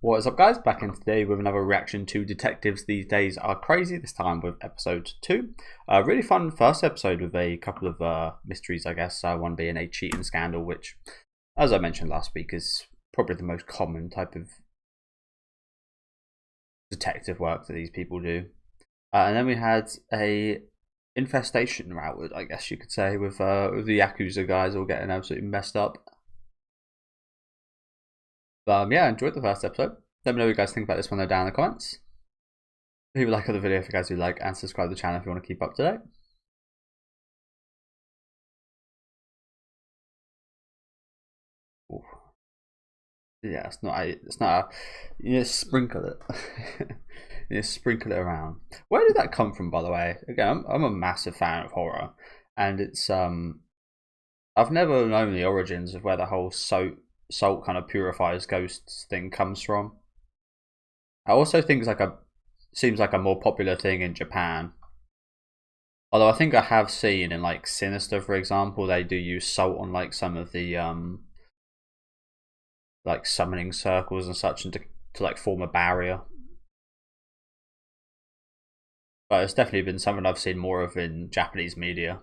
What is up, guys? Back in today with another reaction to Detectives These Days Are Crazy, this time with episode 2. Really fun first episode with a couple of mysteries, I guess. One being a cheating scandal, which, as I mentioned last week, is probably the most common type of detective work that these people do. And then we had a infestation route, I guess you could say, with the Yakuza guys all getting absolutely messed up. Yeah, I enjoyed the first episode. Let me know what you guys think about this one down in the comments. Leave a like on the video if you guys do like, and subscribe to the channel if you want to keep up to date. Ooh. Yeah, you need to sprinkle it. You need to sprinkle it around. Where did that come from, by the way? Again, I'm a massive fan of horror, and it's I've never known the origins of where the whole salt kind of purifies ghosts thing comes from. I also think seems like a more popular thing in Japan. Although I think I have seen in like Sinister, for example, they do use salt on like some of the like summoning circles and such, and to like form a barrier. But it's definitely been something I've seen more of in Japanese media.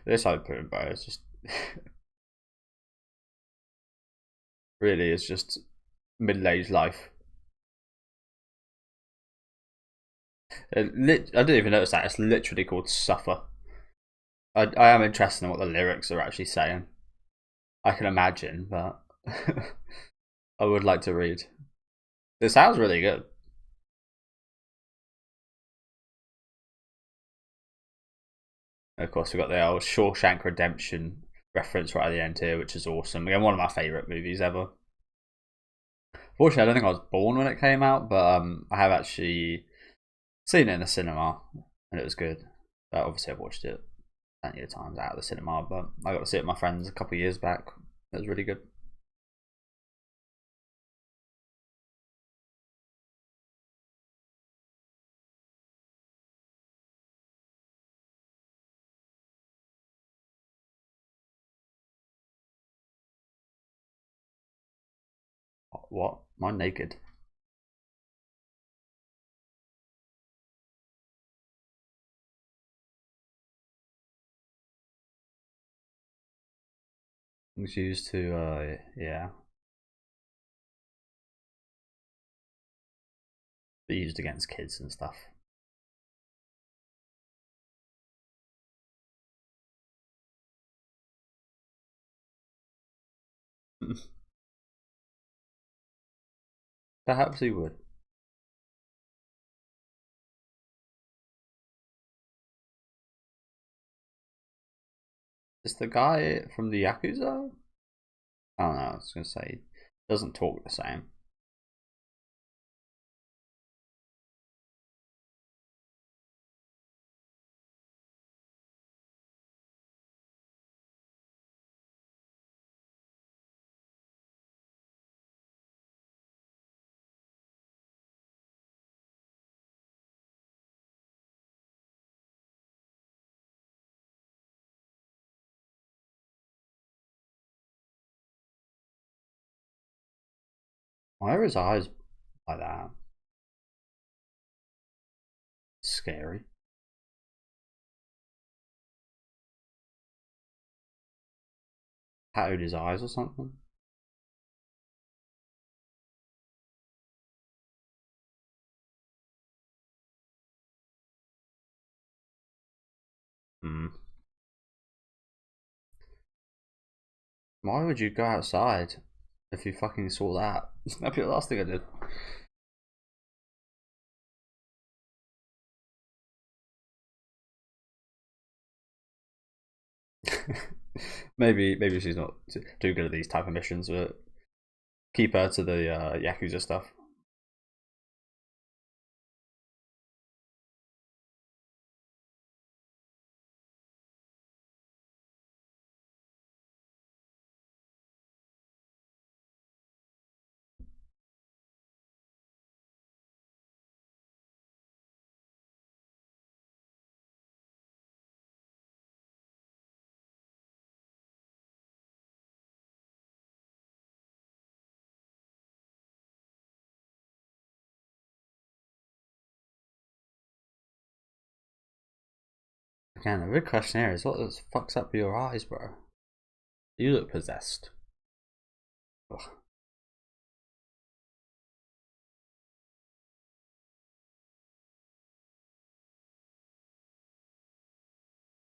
This open, bro, it's just really it's just middle-aged life. I didn't even notice that it's literally called Suffer. I am interested in what the lyrics are actually saying. I can imagine, but I would like to read. It sounds really good. Of course, we've got the old Shawshank Redemption reference right at the end here, which is awesome. Again, one of my favourite movies ever. Fortunately, I don't think I was born when it came out, but I have actually seen it in the cinema, and it was good. Obviously, I've watched it plenty of times out of the cinema, but I got to see it with my friends a couple of years back. It was really good. What? Am I naked? It's used to, yeah, be used against kids and stuff. Perhaps he would. Is the guy from the Yakuza? I don't know, I was going to say, doesn't talk the same. Why are his eyes like that? Scary. Tattooed his eyes or something? Hmm. Why would you go outside if you fucking saw that? That'd be the last thing I did. Maybe she's not too good at these type of missions, but keep her to the Yakuza stuff. Again, the big question here is what the fuck's up with your eyes, bro? You look possessed. Ugh.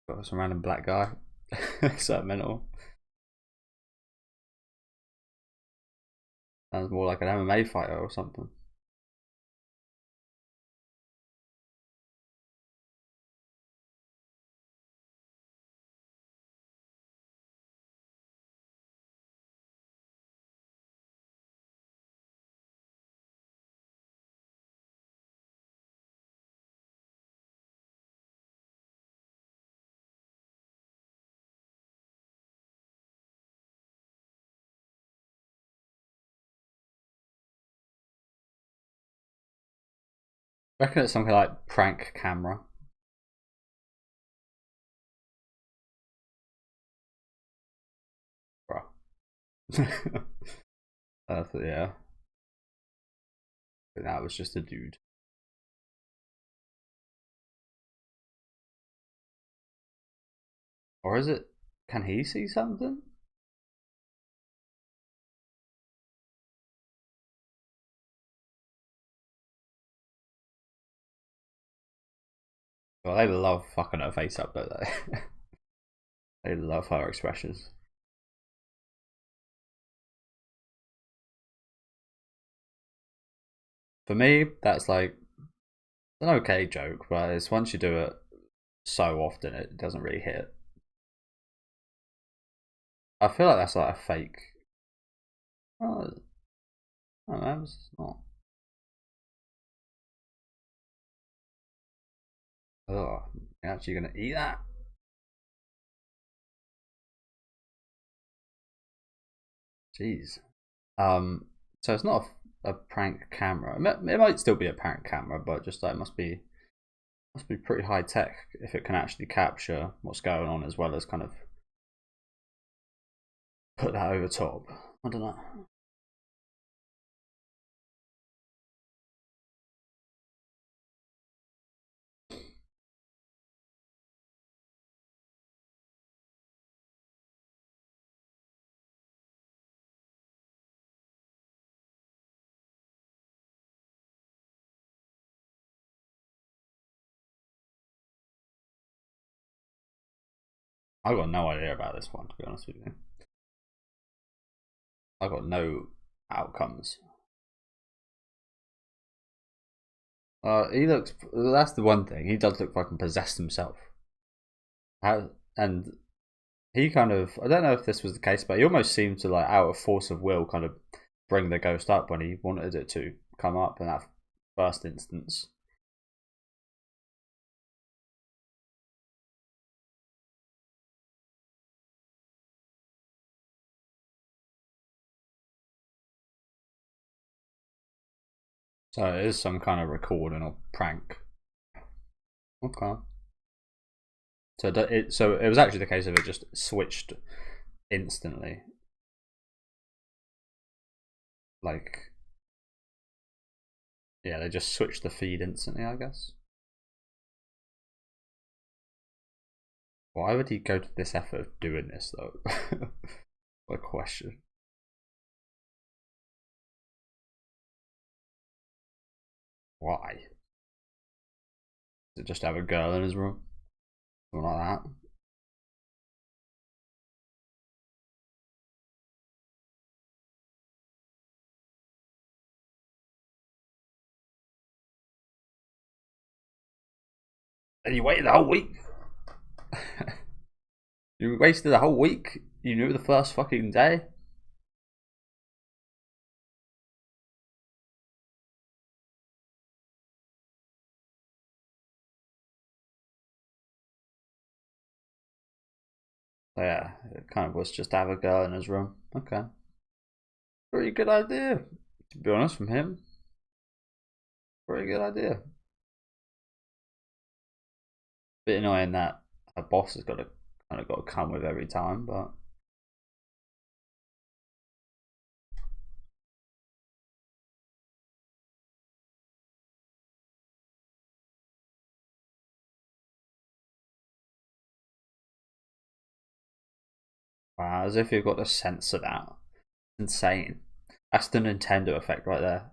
Got some random black guy. So mental. Sounds more like an MMA fighter or something. I reckon it's something like prank camera. Bro. Yeah. But that was just a dude. Or is it? Can he see something? Well, they love fucking her face up, don't they? They love her expressions. For me, that's like an okay joke, but it's once you do it so often, it doesn't really hit. I feel like that's like a fake. Oh, I don't know, it's not. Oh, you're actually gonna eat that? Jeez. So it's not a prank camera. It might still be a prank camera, but just like must be pretty high tech if it can actually capture what's going on as well as kind of put that over top. I don't know. I got no idea about this one, to be honest with you. I got no outcomes. He looks. That's the one thing. He does look fucking possessed himself. And he kind of. I don't know if this was the case, but he almost seemed to like out of force of will, kind of bring the ghost up when he wanted it to come up in that first instance. So it is some kind of recording or prank. Okay. So it was actually the case of it just switched instantly. Like, yeah, they just switched the feed instantly, I guess. Why would he go to this effort of doing this though? What a question. Why? Is it just to have a girl in his room? Something like that. And you waited the whole week. You wasted the whole week. You knew the first fucking day. So yeah, it kind of was just to have a girl in his room. Okay. Pretty good idea. To be honest, from him. Pretty good idea. Bit annoying that a boss has got to kind of got to come with every time, but Wow, as if you've got to censor that. Insane. That's the Nintendo effect right there.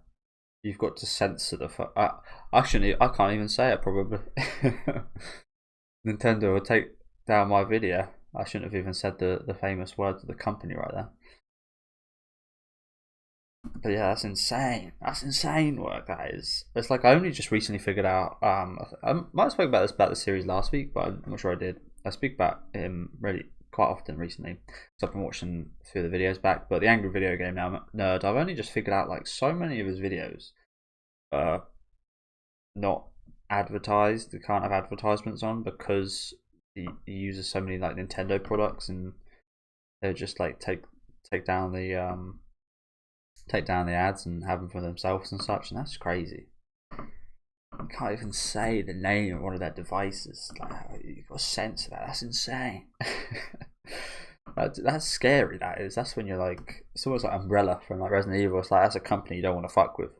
You've got to censor the. I shouldn't. I can't even say it probably. Nintendo will take down my video. I shouldn't have even said the famous words of the company right there. But yeah, that's insane. That's insane work. That is. It's like I only just recently figured out. I might have spoken about the series last week, but I'm not sure I did. I speak about him really quite often recently. So I've been watching a few of the videos back. But the Angry Video Game now nerd. I've only just figured out like so many of his videos are not advertised. They can't have advertisements on because he uses so many like Nintendo products, and they'll just like take down the ads and have them for themselves and such, and that's crazy. You can't even say the name of one of their devices. Like, you've got a sense of that. That's insane. That's scary. That is. That's when you're like, it's almost like Umbrella from like Resident Evil. It's like that's a company you don't want to fuck with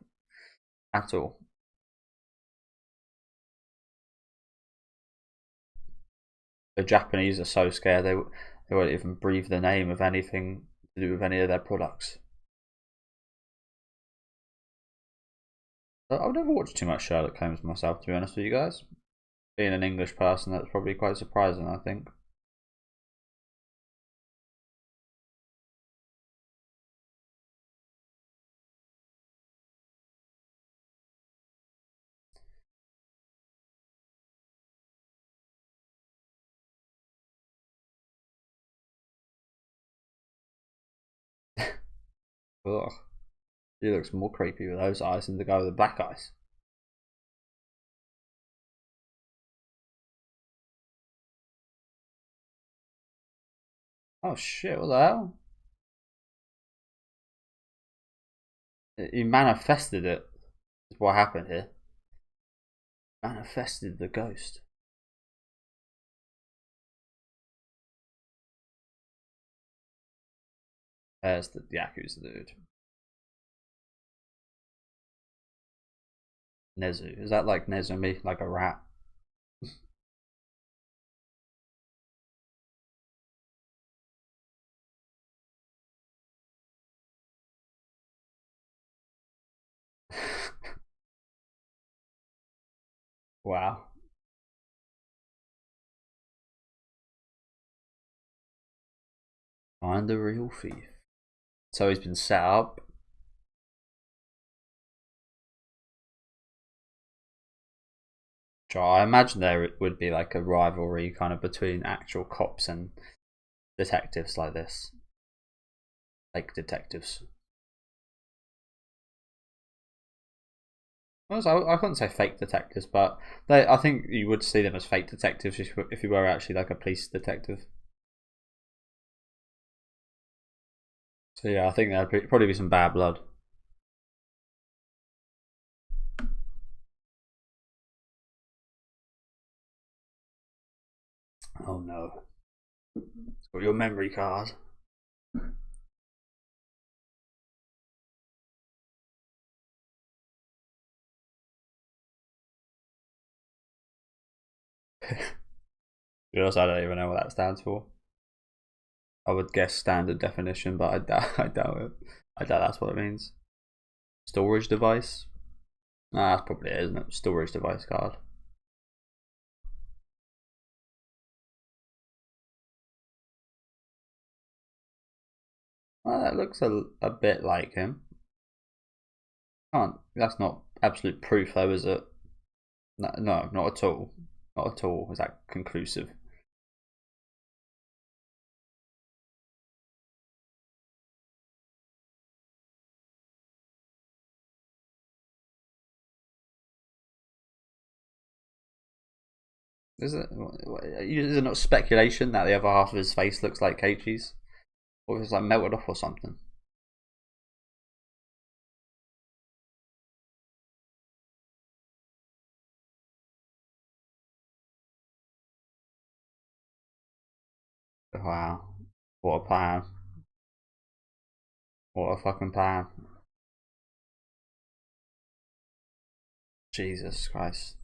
at all. The Japanese are so scared they won't even breathe the name of anything to do with any of their products. I've never watched too much Sherlock Holmes myself, to be honest with you guys. Being an English person, that's probably quite surprising, I think. Ugh. He looks more creepy with those eyes than the guy with the black eyes. Oh shit, what the hell? He manifested it, is what happened here. Manifested the ghost. There's the Yakuza dude. Nezu. Is that like Nezumi, like a rat? Wow. Find the real thief. So he's been set up. I imagine there would be like a rivalry kind of between actual cops and detectives like this. Like detectives. Also, I couldn't say fake detectives, but I think you would see them as fake detectives if you were actually like a police detective. So yeah, I think there'd probably be some bad blood. Oh no. It's got your memory card. Yes, I don't even know what that stands for. I would guess standard definition, but I doubt it. I doubt that's what it means. Storage device? Nah, that's probably it, isn't it? Storage device card. Well, that looks a bit like him. Can't. That's not absolute proof, though, is it? No, no, not at all. Not at all. Is that conclusive? Is it not speculation that the other half of his face looks like Keiichi's? Or if it's like melted off or something? Wow. What a plan. What a fucking plan. Jesus Christ.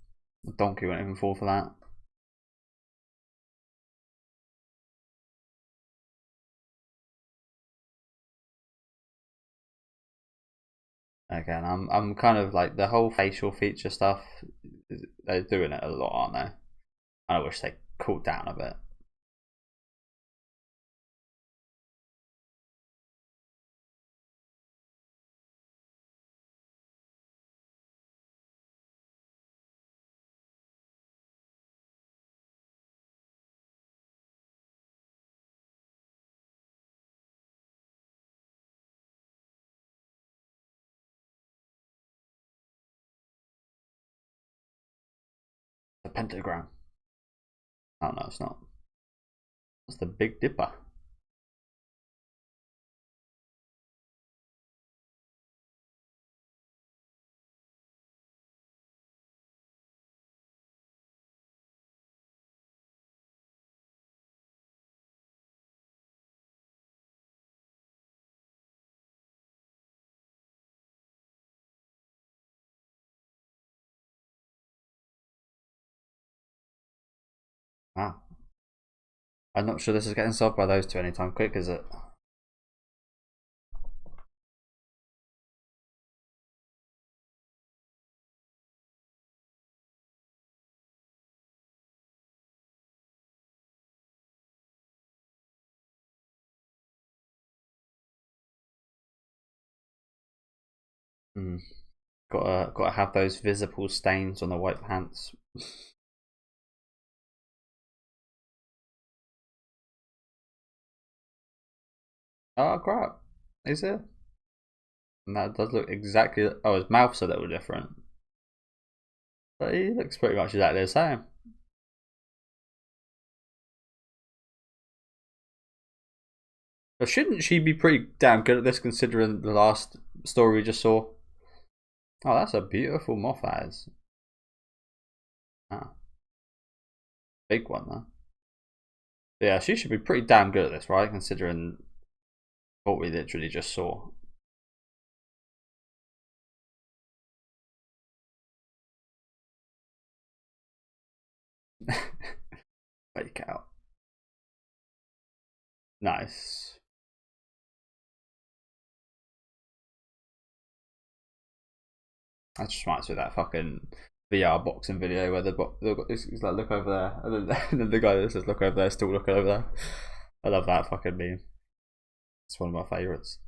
The donkey won't even fall for that. Again, I'm kind of like the whole facial feature stuff. They're doing it a lot, aren't they? I wish they cooled down a bit. The pentagram. Oh no, it's not. It's the Big Dipper. Wow. I'm not sure this is getting solved by those two anytime quick, is it? Mm. Gotta have those visible stains on the white pants. Oh crap! Is it? And that does look exactly. Oh, his mouth's a little different, but he looks pretty much exactly the same. But shouldn't she be pretty damn good at this, considering the last story we just saw? Oh, that's a beautiful moth eyes. Ah, big one though. Yeah, she should be pretty damn good at this, right? Considering what we literally just saw. Fake out. Nice. That just reminds me of that fucking VR boxing video where he's like, look over there, and then, and then the guy that says, look over there, still looking over there. I love that fucking meme. It's one of my favourites.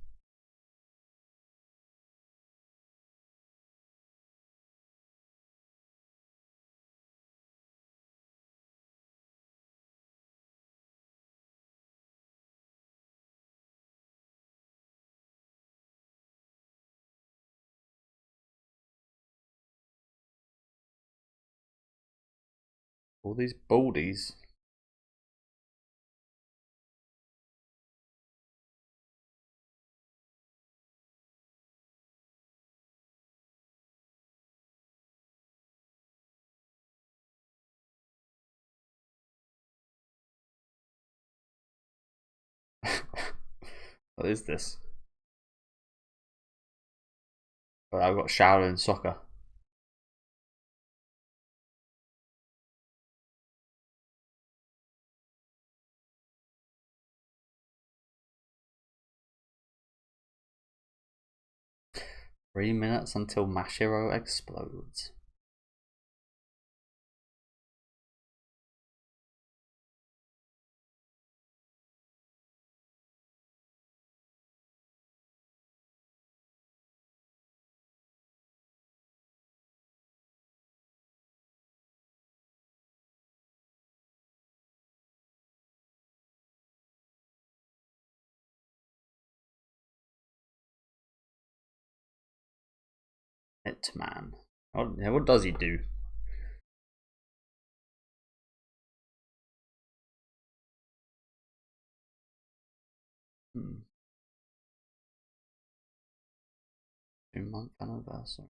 All these baldies. 'What is this? Oh, I've got Shaolin soccer. 3 minutes until Mashiro explodes. Hitman. What does he do? Hmm. 2 month anniversary.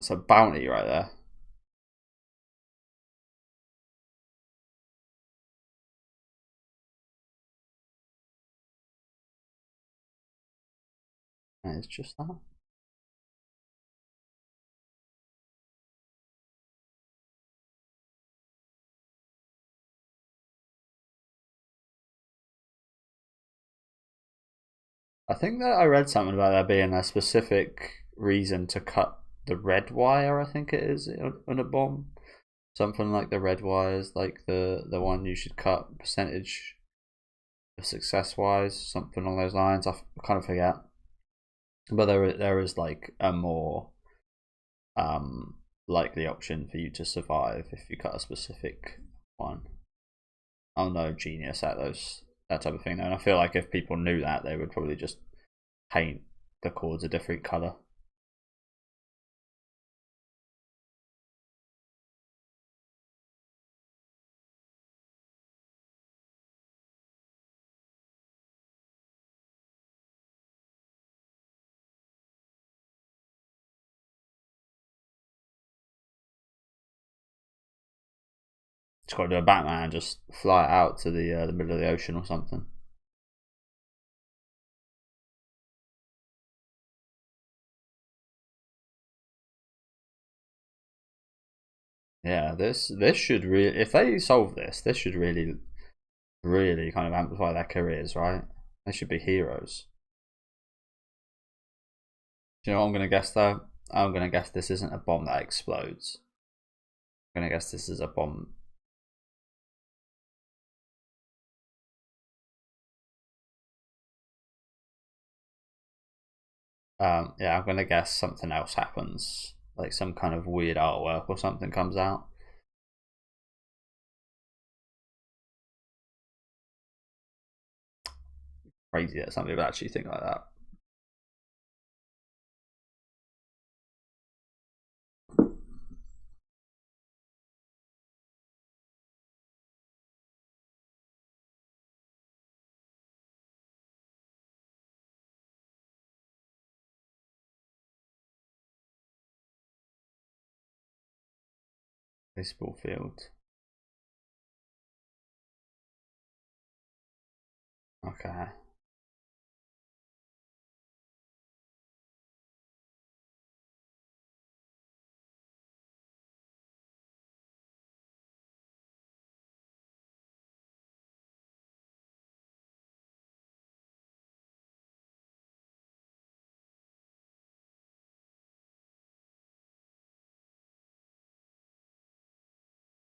It's a bounty right there. And it's just that. I think that I read something about there being a specific reason to cut the red wire. I think it is on a bomb. Something like the red wire is like the one you should cut percentage of success wise. Something along those lines. I kind of forget. But there is like a more likely option for you to survive if you cut a specific one. I'm no genius at that type of thing though, and I feel like if people knew that, they would probably just paint the chords a different colour. Just got to do a Batman and just fly it out to the middle of the ocean or something. Yeah, this should really, if they solve this should really kind of amplify their careers, right? They should be heroes. Do you know what I'm gonna guess though? I'm gonna guess this isn't a bomb that explodes. I'm gonna guess this is a bomb. Yeah, I'm gonna guess something else happens, like some kind of weird artwork or something comes out. Crazy that somebody would actually think like that. Baseball field. Okay.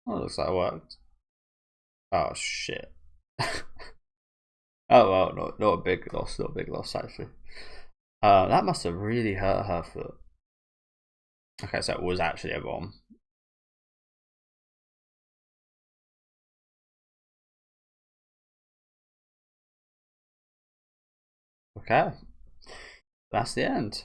Oh, looks like it worked. Oh shit. Oh well, not a big loss, not a big loss actually. That must have really hurt her foot. Okay, so it was actually a bomb. Okay, that's the end.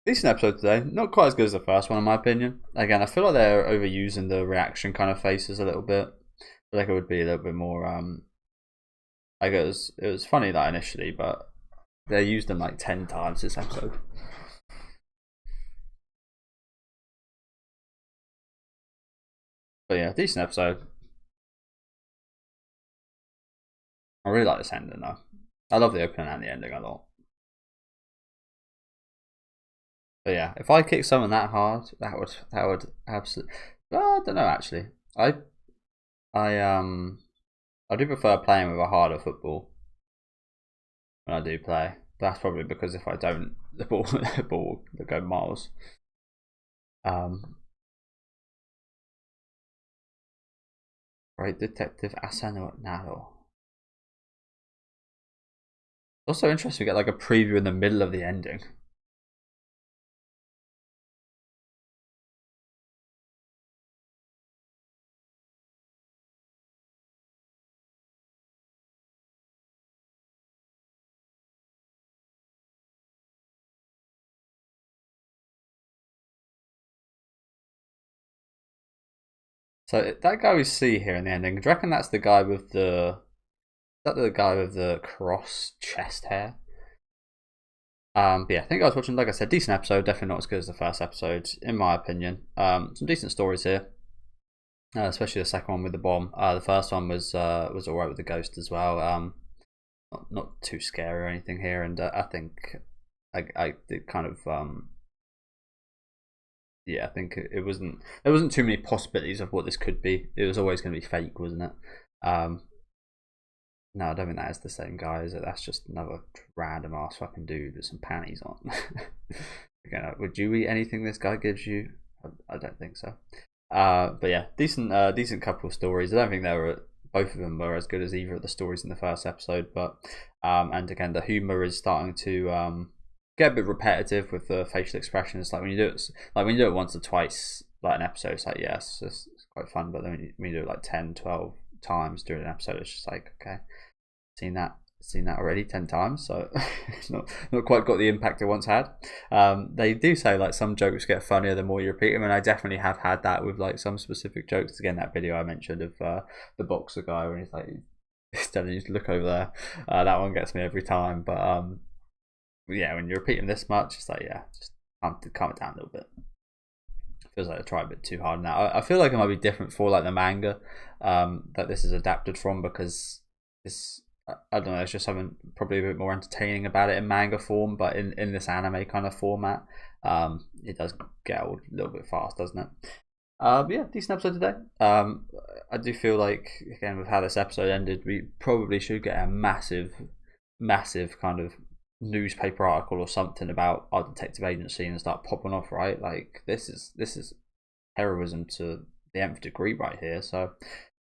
Decent episode today. Not quite as good as the first one, in my opinion. Again, I feel like they're overusing the reaction kind of faces a little bit. I feel like it would be a little bit more. I guess it was funny that initially, but they used them like 10 times this episode. But yeah, decent episode. I really like this ending though. I love the opening and the ending a lot. But yeah, if I kick someone that hard, that would absolutely. Well, I don't know actually. I I do prefer playing with a harder football when I do play. That's probably because if I don't, the ball will go miles. Right, Detective Asano Naro. Also interesting, we get like a preview in the middle of the ending. So that guy we see here in the ending, do you reckon that's the guy with the? Is that the guy with the cross chest hair? But yeah, I think I was watching, like I said, decent episode. Definitely not as good as the first episode, in my opinion. Some decent stories here, especially the second one with the bomb. The first one was alright with the ghost as well. Not too scary or anything here, and I think I did kind of yeah, I think it wasn't there wasn't too many possibilities of what this could be. It was always going to be fake, wasn't it? Um, No, I don't think that is the same guy, is it? That's just another random ass fucking dude with some panties on. Again, would you eat anything this guy gives you? I don't think so. But yeah, decent couple of stories. I don't think they were both of them were as good as either of the stories in the first episode, but and again, the humor is starting to get a bit repetitive with the facial expressions. Like when you do it once or twice, like an episode, it's like yes, it's quite fun. But then when you do it like 10, 12 times during an episode, it's just like okay, seen that already 10 times, so it's not quite got the impact it once had. They do say like some jokes get funnier the more you repeat them, and I definitely have had that with like some specific jokes. Again, that video I mentioned of the boxer guy when he's like he's telling you to look over there, that one gets me every time. But yeah, when you repeat them this much, it's like yeah, just calm it down a little bit. Feels like I try a bit too hard now. I feel like it might be different for like the manga that this is adapted from, because this, I don't know, it's just something probably a bit more entertaining about it in manga form, but in this anime kind of format, it does get old a little bit fast, doesn't it? But yeah, decent episode today. I do feel like, again, with how this episode ended, we probably should get a massive kind of newspaper article or something about our detective agency and start popping off, right? Like this is heroism to the nth degree right here. So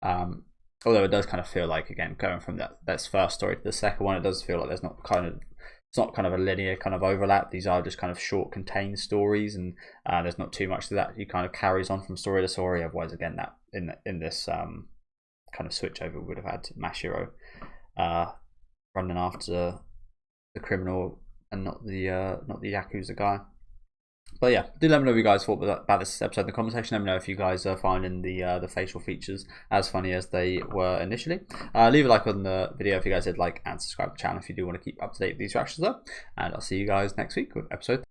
although it does kind of feel like, again, going from that first story to the second one, it does feel like it's not kind of a linear kind of overlap. These are just kind of short contained stories, and there's not too much to that. He kind of carries on from story to story. Otherwise, again, that in this kind of switch over, we would have had Mashiro running after the criminal and not the Yakuza guy. But yeah, do let me know what you guys thought about this episode in the comment section. Let me know if you guys are finding the facial features as funny as they were initially. Leave a like on the video if you guys did like, and subscribe to the channel if you do want to keep up to date with these reactions though. And I'll see you guys next week with episode